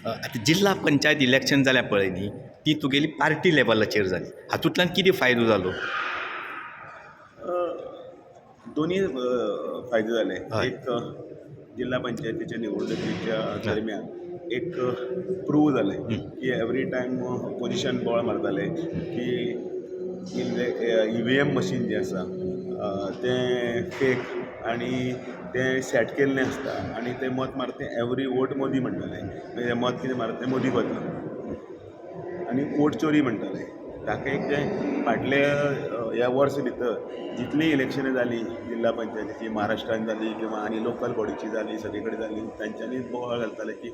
आतां जिल्हा पंचायत इलेक्शन जाल्या पळय न्ही ती तुगेली पार्टी लेवलाचेर जाली हातूंतल्यान कितें फायदो जालो? दोन्ही फायदे झाले. हय. एक जिल्हा पंचायतीच्या निवडणुकीच्या दरम्यान एक प्रूव्ह जालें की एवरी टायम पोजिशन बॉल मारताले की EVM मशीन जें आसा तें फेक आनी तें सेट केल्लें आसता आनी तें मत मारता तें एवरी वोट मोदी म्हणटाले. म्हणजे मत कितें मारता तें मोदीक वता आनी वोट चोरी म्हणटाले. ताका एक जें फाटले ह्या वर्स भितर जितली इलेक्शनां जाली जिल्हा पंचायतीची महाराष्ट्रान जाली किंवा आनी लोकल बॉडीची जाली सगळे कडेन जाली तांच्यांनी बोवाळ घालताले की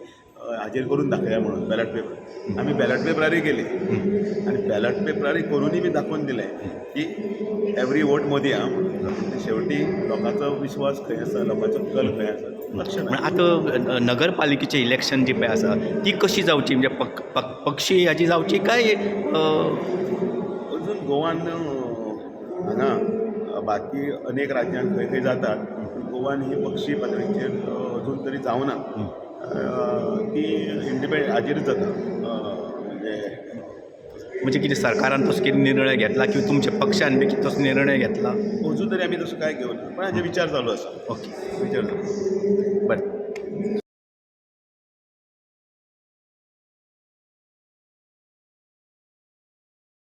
हाजेर करून दाखया म्हणून बॅलट पेपर. आमी बॅलट पेपरारय गेली आनी बॅलट पेपरारय करूनय बी दाखोवन दिलें की एवरी वोट मोदी आहा म्हणून. शेवटी लोकांचो विश्वास खंय आसा, लोकांचो कल खंय आसा लक्ष ना. आतां नगरपालिकेचें इलेक्शन जी पळय आसा ती कशी जावची म्हणजे पक्षी हाजी जावची काय अजून गोवान हांगा बाकी अनेक राज्यांत खंय खंय जातात गोवान ही पक्षी पातळीचेर अजून तरी जावना. ती इंडिपेंडंट हाजेरूच जाता. म्हणजे कितें सरकारान तसो कितें निर्णय घेतला किंवा तुमच्या पक्षान बी तसो निर्णय घेतला? अजून तरी आमी तसो कांय घेवना पण हाजे विचार चालू आसा. ओके विचार चालू. बरें.